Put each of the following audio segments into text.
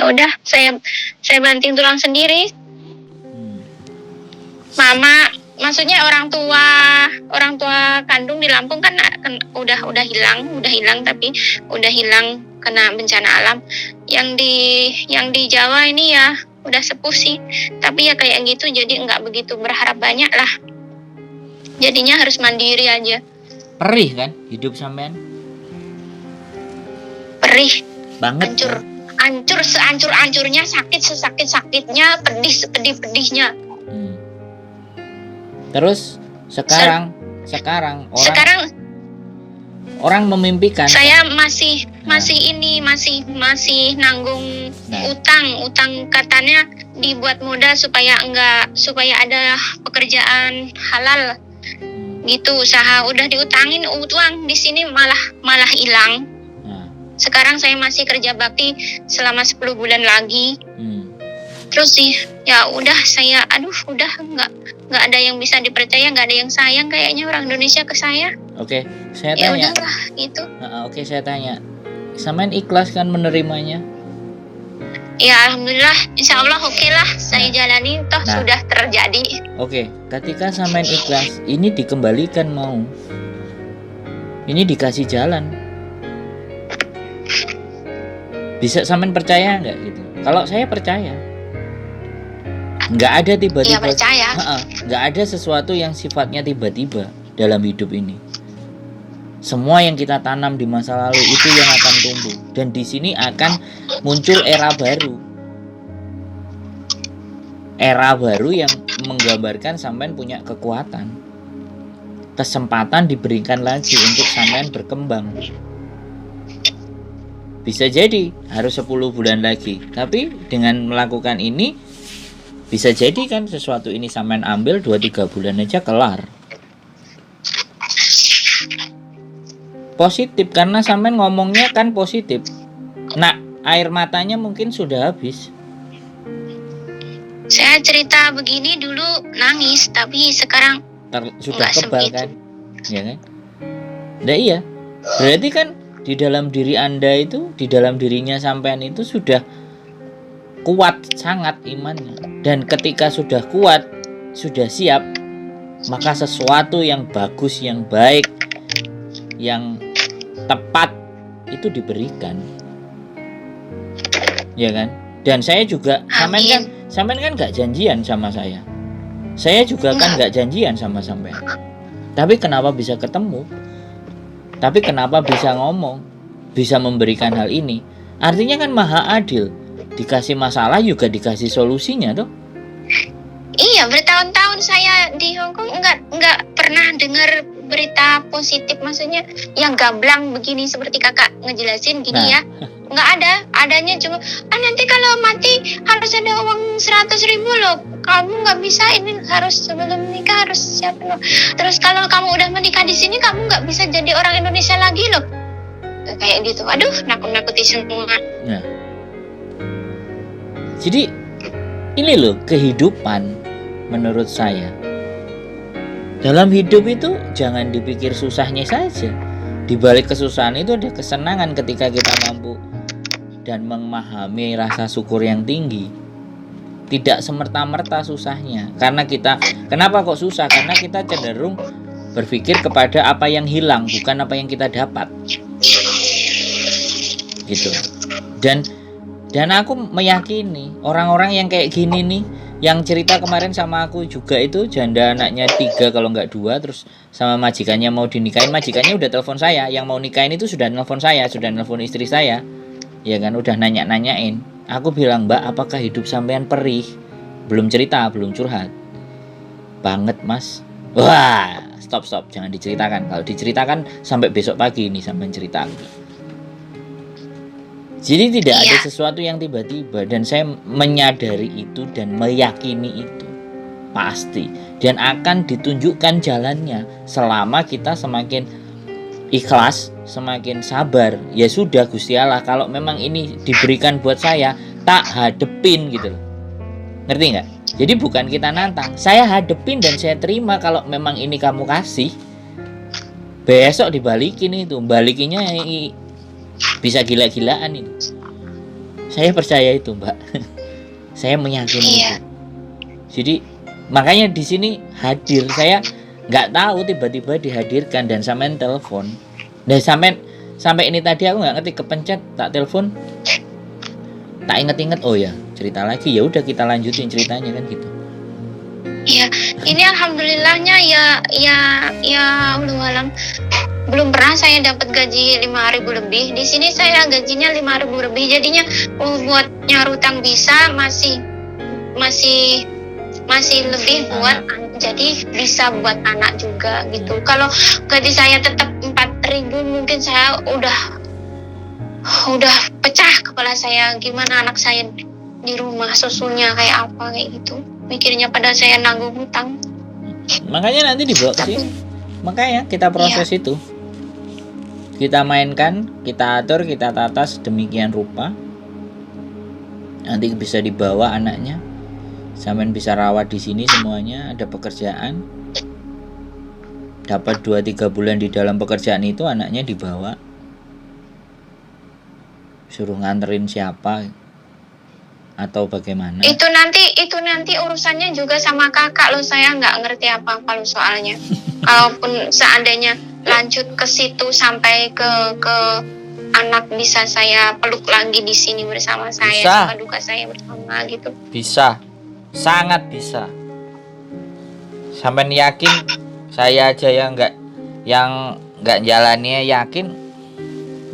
udah saya banting tulang sendiri. Mama, maksudnya orang tua kandung di Lampung kan udah hilang tapi udah hilang kena bencana alam. Yang di Jawa ini ya udah sepuh sih, tapi ya kayak gitu, jadi nggak begitu berharap banyak lah. Jadinya harus mandiri aja. Perih kan hidup sampean? Perih Banget. hancur sehancur-hancurnya, sakit sesakit-sakitnya, pedih sepedih-pedihnya. Terus sekarang orang memimpikan. Saya masih nanggung utang katanya dibuat mudah supaya ada pekerjaan halal gitu, usaha udah diutangin uang di sini malah hilang. Sekarang saya masih kerja bakti selama 10 bulan lagi. Terus sih ya udah saya udah nggak ada yang bisa dipercaya, nggak ada yang sayang kayaknya orang Indonesia ke saya. Oke, saya Ya tanya. udahlah gitu. Oke, saya tanya. Sampean ikhlas kan menerimanya? Ya alhamdulillah, insya Allah oke lah saya jalani, toh sudah terjadi. Oke, ketika sampean ikhlas, ini dikembalikan mau? Ini dikasih jalan? Bisa sampean percaya nggak gitu? Kalau saya percaya. Nggak ada tiba-tiba. Iya percaya. Nggak ada sesuatu yang sifatnya tiba-tiba dalam hidup ini. Semua yang kita tanam di masa lalu itu yang akan tumbuh, dan di sini akan muncul era baru yang menggambarkan sampean punya kekuatan, kesempatan diberikan lagi untuk sampean berkembang. Bisa jadi harus 10 bulan lagi, tapi dengan melakukan ini bisa jadi kan sesuatu ini sampean ambil 2-3 bulan aja kelar. Positif karena sampean ngomongnya kan positif. Nah, air matanya mungkin sudah habis. Saya cerita begini dulu nangis, tapi sekarang sudah kebal kan? Ya kan? Nah iya. Berarti kan di dalam diri Anda itu, di dalam dirinya sampean itu sudah kuat sangat imannya. Dan ketika sudah kuat, sudah siap, maka sesuatu yang bagus, yang baik, yang tepat itu diberikan, ya kan? Dan saya juga, sampean kan nggak janjian sama saya juga kan nggak janjian sama sampean. Tapi kenapa bisa ketemu? Tapi kenapa bisa ngomong, bisa memberikan hal ini? Artinya kan maha adil. Dikasih masalah juga dikasih solusinya tuh. Iya, bertahun-tahun saya di Hongkong nggak pernah dengar berita positif, maksudnya yang gamblang begini seperti kakak ngejelasin gini ya. Nggak ada, adanya cuma nanti kalau mati harus ada uang 100.000 loh, kamu nggak bisa, ini harus sebelum nikah harus siapin loh. Terus kalau kamu udah menikah di sini kamu nggak bisa jadi orang Indonesia lagi loh, kayak gitu. Aduh, nakut-nakuti semua. Jadi ini loh kehidupan menurut saya. Dalam hidup itu jangan dipikir susahnya saja. Di balik kesusahan itu ada kesenangan ketika kita mampu dan memahami rasa syukur yang tinggi. Tidak semerta-merta susahnya. Kenapa kok susah? Karena kita cenderung berpikir kepada apa yang hilang, bukan apa yang kita dapat. Gitu. Dan aku meyakini orang-orang yang kayak gini nih, yang cerita kemarin sama aku juga itu janda anaknya 3 kalau nggak 2, terus sama majikannya mau dinikahin, majikannya udah telepon saya, yang mau nikahin itu sudah nelfon saya, sudah nelfon istri saya, ya kan, udah nanya-nanyain. Aku bilang, Mbak, apakah hidup sampean perih? Belum cerita, belum curhat. Banget mas. Wah, stop, jangan diceritakan. Kalau diceritakan sampai besok pagi ini sampean cerita. Jadi tidak ada sesuatu yang tiba-tiba, dan saya menyadari itu dan meyakini itu pasti, dan akan ditunjukkan jalannya selama kita semakin ikhlas, semakin sabar. Ya sudah Gusti Allah, kalau memang ini diberikan buat saya, tak hadepin gitu loh. Ngerti nggak? Jadi bukan kita nantang, saya hadepin dan saya terima. Kalau memang ini kamu kasih, besok dibalikin itu, balikinnya bisa gila-gilaan itu. Saya percaya itu, Mbak. Saya meyakini Iya. itu. Jadi makanya di sini hadir. Saya nggak tahu tiba-tiba dihadirkan dan sampean telepon. Nah, sampai ini tadi aku nggak ngerti, kepencet tak telepon. Tak inget-inget, oh ya cerita lagi, ya udah kita lanjutin ceritanya kan gitu. Iya, ini alhamdulillahnya ya Allah alam, belum pernah saya dapat gaji 5.000 lebih. Di sini saya gajinya 5.000 lebih. Jadinya buat nyaur utang bisa masih lebih buat jadi bisa buat anak juga gitu. Kalau gaji saya tetap 4.000 mungkin saya udah pecah kepala saya, gimana anak saya di rumah susunya kayak apa kayak gitu. Mikirnya pada saya nanggung hutang. Makanya nanti dibawa ke sini. Makanya kita proses itu. Kita mainkan, kita atur, kita tata sedemikian rupa. Nanti bisa dibawa anaknya. Sampean bisa rawat di sini semuanya, ada pekerjaan. Dapat 2-3 bulan di dalam pekerjaan itu anaknya dibawa. Suruh nganterin siapa atau bagaimana? Itu nanti urusannya juga sama kakak loh. Saya nggak ngerti apa-apa loh soalnya. Kalaupun seandainya lanjut ke situ sampai ke anak bisa saya peluk lagi di sini bersama saya, Bisa. suka duka saya bersama gitu. Bisa, sangat bisa. Sampean yakin? Saya aja yang nggak jalannya yakin,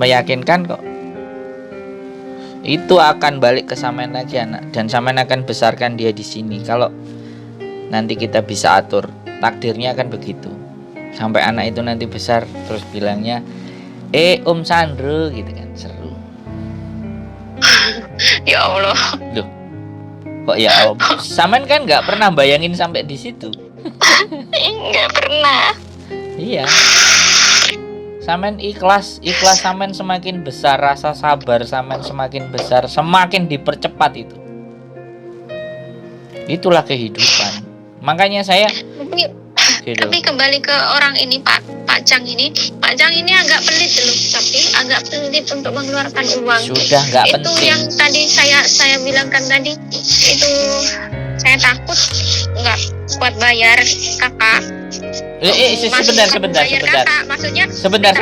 meyakinkan kok. Itu akan balik ke sampean lagi anak, dan sampean akan besarkan dia di sini. Kalau nanti kita bisa atur, takdirnya akan begitu. Sampai anak itu nanti besar terus bilangnya, Om Sandro gitu kan, seru. Ya Allah. Loh, kok ya Om? Sampean kan nggak pernah bayangin sampai di situ. Nggak pernah. Iya. Sampean ikhlas sampean semakin besar, rasa sabar sampean semakin besar, semakin dipercepat itu. Itulah kehidupan. Makanya saya gitu. Tapi kembali ke orang ini Pak Cang ini. Pak Cang ini agak pelit loh, tapi agak pelit untuk mengeluarkan uang. Sudah nggak itu penting. Yang tadi saya bilangkan tadi itu, saya takut nggak kuat bayar kakak. Sebentar. Kakak, maksudnya Sebentar.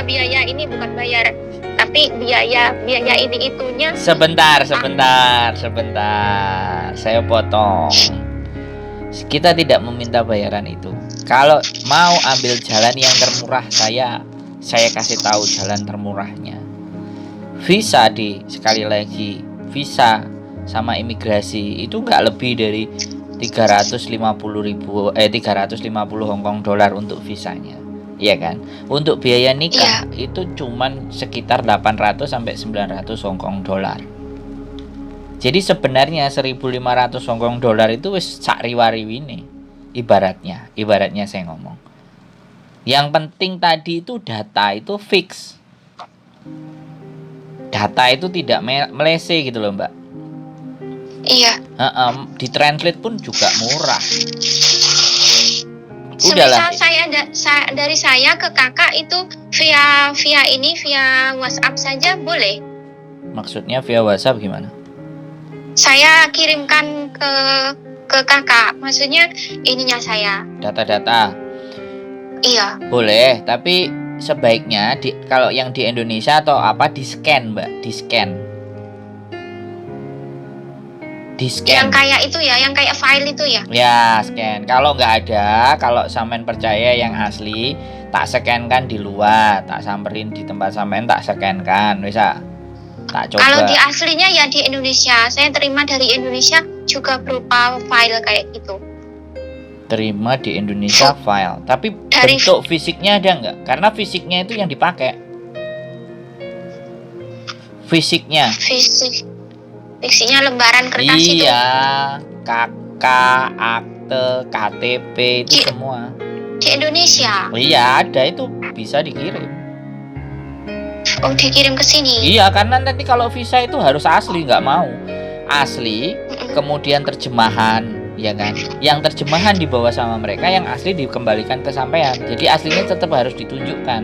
biaya ini bukan bayar, tapi biaya ini itunya. Sebentar. Saya potong. Kita tidak meminta bayaran itu. Kalau mau ambil jalan yang termurah, saya kasih tahu jalan termurahnya. Visa sekali lagi, visa sama imigrasi itu nggak lebih dari 350 Hongkong dolar untuk visanya, iya kan? Untuk biaya nikah itu cuman sekitar 800 sampai 900 Hongkong dolar. Jadi sebenarnya 1.500 Hongkong dolar itu wis sak riwariwine. Ibaratnya saya ngomong. Yang penting tadi itu data itu fix. Data itu tidak melese gitu loh, Mbak. Iya. Ditranslate pun juga murah. Semisal dari saya ke kakak itu via WhatsApp saja boleh. Maksudnya via WhatsApp gimana? Saya kirimkan ke kakak, maksudnya ininya saya. Data-data. Iya. Boleh, tapi sebaiknya kalau yang di Indonesia atau apa di-scan, Mbak, di-scan. Yang kayak itu ya, yang kayak file itu ya. Ya, scan. Kalau nggak ada, kalau sampean percaya yang asli, tak scan kan di luar, tak samperin di tempat sampean, tak scan kan, bisa. Tak coba. Kalau di aslinya ya di Indonesia, saya terima dari Indonesia juga berupa file kayak gitu. Terima di Indonesia file, tapi bentuk fisiknya ada nggak? Karena fisiknya itu yang dipakai. Fisiknya lembaran kertas itu. Iya, KK, akte, KTP itu semua. Di Indonesia. Iya, ada, itu bisa dikirim. Oh, dikirim ke sini. Iya, karena nanti kalau visa itu harus asli, nggak mau. Asli, kemudian terjemahan, ya kan? Yang terjemahan dibawa sama mereka, yang asli dikembalikan ke sampean. Jadi aslinya tetap harus ditunjukkan.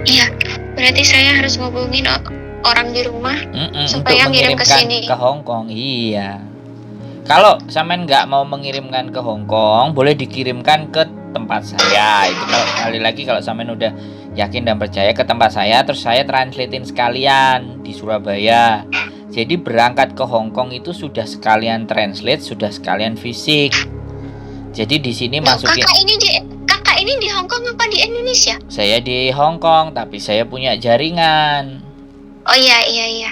Iya, berarti saya harus ngubungin orang di rumah untuk supaya ngirim ke mengirimkan sini. ke Hong Kong. Iya. Kalau sampean nggak mau mengirimkan ke Hong Kong, boleh dikirimkan ke tempat saya. Itu kalau kali lagi kalau sampean udah yakin dan percaya ke tempat saya, terus saya translatein sekalian di Surabaya. Jadi berangkat ke Hong Kong itu sudah sekalian translate, sudah sekalian fisik. Jadi di sini Loh, masukin. kakak ini di Hong Kong apa di Indonesia? Saya di Hong Kong, tapi saya punya jaringan. Oh iya.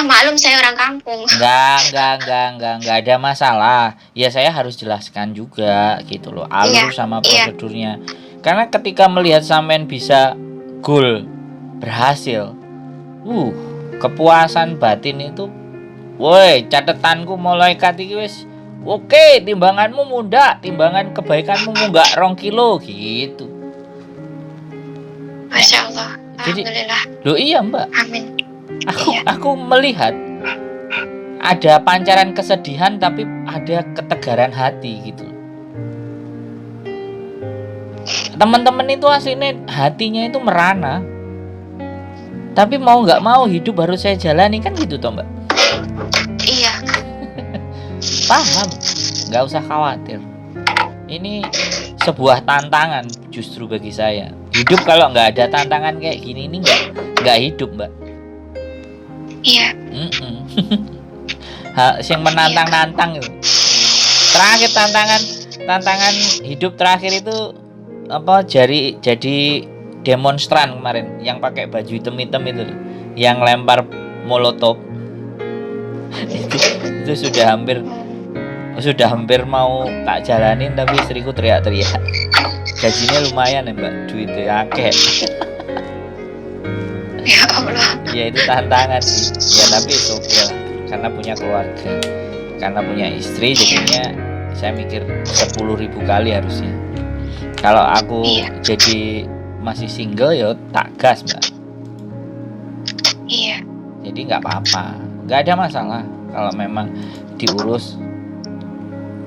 Maklum saya orang kampung. Enggak ada masalah. Ya saya harus jelaskan juga gitu loh, alur sama prosedurnya. Karena ketika melihat sampean bisa goal berhasil, kepuasan batin itu, woi, catetanku malaikat iki wis oke, timbanganmu muda, timbangan kebaikanmu munggah 2 kilo gitu. Masya Allah. Jadi, Alhamdulillah. loh iya Mbak. Amin. Aku melihat ada pancaran kesedihan tapi ada ketegaran hati gitu. Teman-teman itu aslinya hatinya itu merana. Tapi mau nggak mau hidup harus saya jalani kan gitu toh Mbak. Iya. Paham, nggak usah khawatir. Ini sebuah tantangan justru bagi saya. Hidup kalau nggak ada tantangan kayak gini ini nggak hidup Mbak. Iya. Yang menantang-nantang itu. Terakhir tantangan hidup terakhir itu apa? Jadi demonstran kemarin yang pakai baju hitam-hitam itu, yang lempar molotov. itu sudah hampir mau tak jalanin tapi istriku teriak-teriak. Gajinya lumayan ya Mbak, duitnya akeh. Ya Allah. Ya itu tantangan sih. Ya tapi itu oke lah, karena punya keluarga, karena punya istri, jadinya saya mikir 10.000 kali harusnya. Kalau aku jadi masih single ya tak gas Mbak. Iya. Jadi nggak apa-apa, nggak ada masalah kalau memang diurus,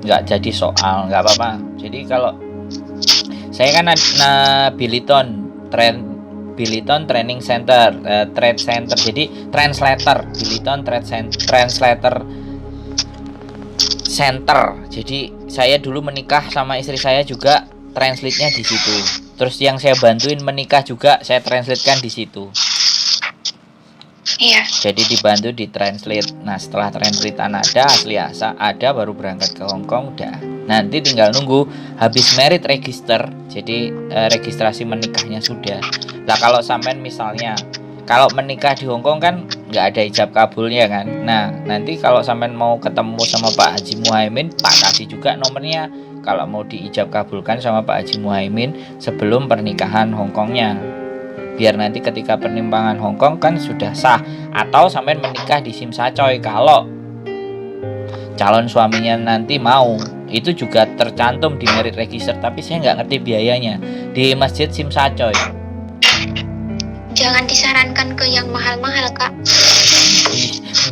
nggak jadi soal, nggak apa-apa. Jadi kalau saya kan Biliton Training Center, Trade Center, jadi translator, Biliton Translator Center. Jadi saya dulu menikah sama istri saya juga translate-nya di situ. Terus yang saya bantuin menikah juga saya translatekan di situ. Iya. Jadi dibantu di translate. Nah setelah translatean ada baru berangkat ke Hong Kong udah. Nanti tinggal nunggu habis merit register. Jadi registrasi menikahnya sudah. Lah kalau sampean misalnya kalau menikah di Hong Kong kan nggak ada ijab kabulnya kan. Nah nanti kalau sampean mau ketemu sama Pak Haji Muhaimin, Pak kasih juga nomornya. Kalau mau diijab kabulkan sama Pak Haji Muhaimin sebelum pernikahan Hong Kongnya, biar nanti ketika pernikahan Hong Kong kan sudah sah. Atau sampai menikah di Sim Sacoy kalau calon suaminya nanti mau, itu juga tercantum di merit register. Tapi saya nggak ngerti biayanya di Masjid Sim Sacoy. Jangan disarankan ke yang mahal-mahal Kak.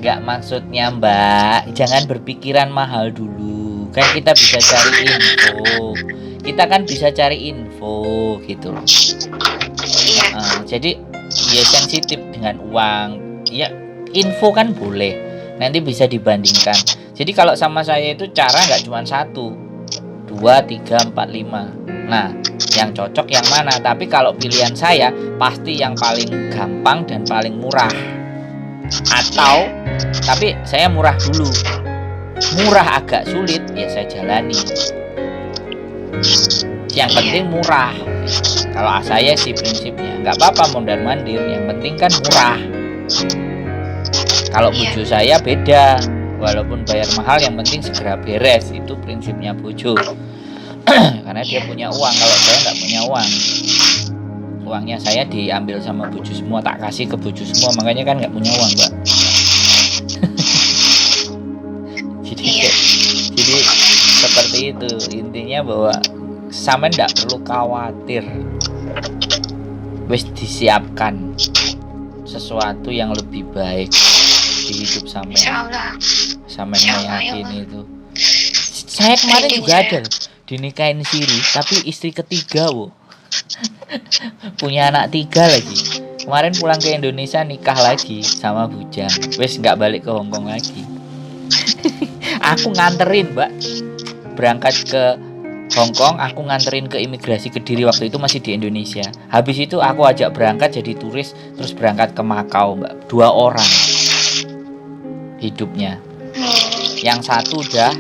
Nggak maksudnya Mbak, jangan berpikiran mahal dulu. Kan kita bisa cari info. Kita kan bisa cari info gitu loh. Iya. Jadi ya sensitif dengan uang. Ya info kan boleh. Nanti bisa dibandingkan. Jadi kalau sama saya itu cara nggak cuma 1, 2, 3, 4, 5. Nah, yang cocok yang mana? Tapi kalau pilihan saya pasti yang paling gampang dan paling murah. Atau tapi saya murah dulu. Murah agak sulit ya saya jalani. Yang penting murah. Kalau saya sih prinsipnya nggak apa-apa mondar mandir, yang penting kan murah. Kalau bojo saya beda, walaupun bayar mahal yang penting segera beres, itu prinsipnya bojo. Karena dia punya uang, kalau saya nggak punya uang. Uangnya saya diambil sama bojo semua, tak kasih ke bojo semua, makanya kan nggak punya uang Mbak. Jadi seperti itu intinya, bahwa sampean nggak perlu khawatir, wis disiapkan sesuatu yang lebih baik di hidup sampean. Sampean meyakini itu. Saya kemarin juga ada dinikahin siri, tapi istri ketiga, punya anak 3 lagi. Kemarin pulang ke Indonesia nikah lagi sama bujang. Wes nggak balik ke Hongkong lagi. Aku nganterin, Mbak. Berangkat ke Hongkong, aku nganterin ke imigrasi Kediri, waktu itu masih di Indonesia. Habis itu aku ajak berangkat jadi turis, terus berangkat ke Makau, Mbak. 2 orang hidupnya. Yang satu udah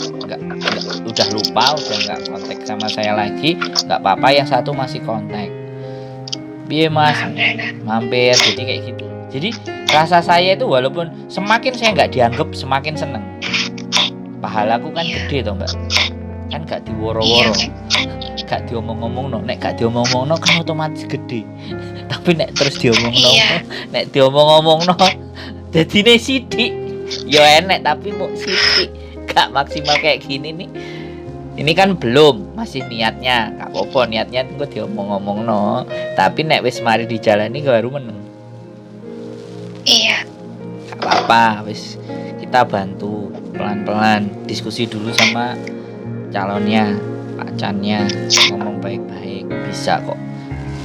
lupa, udah nggak kontak sama saya lagi. Nggak apa-apa, yang satu masih kontak. Biar Mas mampir, jadi kayak gitu. Jadi rasa saya itu walaupun semakin saya nggak dianggap, semakin seneng. Pahalaku kan gede toh, Mbak. Kan gak diworo-woro, gak diomong-omong no. Nek gak diomong-omong no kan otomatis gede. Tapi nek terus diomong-omong no, nek diomong-omong no, jadine sithik. Yo enek tapi mau sithik, gak maksimal kayak gini nih. Ini kan belum, masih niatnya, gak apa-apa niatnya gue diomong-omong no. Tapi nek wis mari dijalani baru meneng. Iya. Gak apa-apa, wis kita bantu pelan-pelan, diskusi dulu sama calonnya, pacannya, ngomong baik-baik, bisa kok.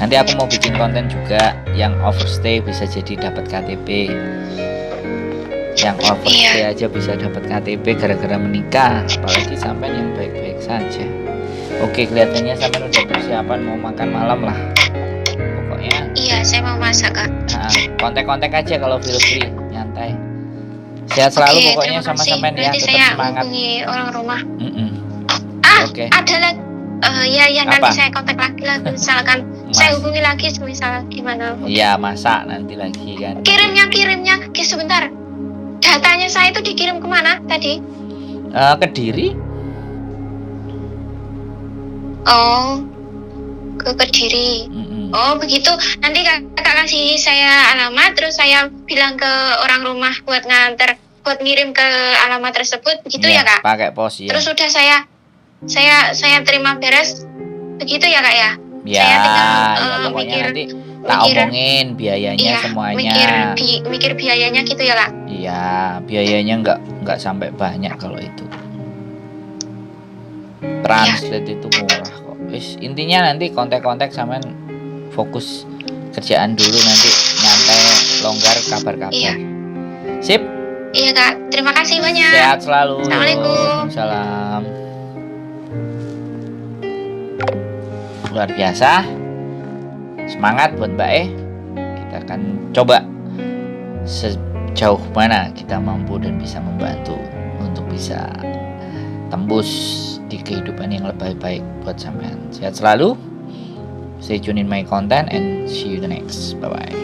Nanti aku mau bikin konten juga yang overstay bisa jadi dapat KTP. Yang overstay aja bisa dapat KTP gara-gara menikah, apalagi sampai yang baik-baik saja. Oke, kelihatannya sampai udah persiapan mau makan malam lah. Pokoknya. Iya, saya mau masak, Kak. Nah, kontak-kontak aja kalau free, nyantai. Sehat selalu pokoknya sama sampean ya, tetap saya semangat. Hubungi orang rumah. Oke. Ada lagi. Ya nanti saya kontak lagi lah. Misalkan saya hubungi lagi, misal gimana? Iya, masa nanti lagi kan. Kirimnya. Oke, sebentar. Datanya saya itu dikirim kemana tadi? Kediri. Oh, ke Kediri. Oh begitu. Nanti kakak kasih saya alamat, terus saya bilang ke orang rumah buat nganter, buat ngirim ke alamat tersebut. Begitu ya, Kak? Pakai pos ya. Terus sudah saya terima beres. Begitu ya, Kak ya? Ya, saya tinggal pokoknya nanti tak omongin biayanya semuanya. Mikir biayanya gitu ya, Kak? Iya, biayanya nggak sampai banyak kalau itu. Translate itu murah kok. Intinya nanti kontak-kontak sama fokus kerjaan dulu, nanti nyantai, longgar, kabar-kabar. Iya. Sip. Iya, Kak. Terima kasih banyak. Sehat selalu. Assalamualaikum. Salam. Luar biasa. Semangat buat Mbak Kita akan coba sejauh mana kita mampu dan bisa membantu untuk bisa tembus di kehidupan yang lebih baik buat sampean. Sehat selalu. Stay tune in my content and see you the next. Bye bye.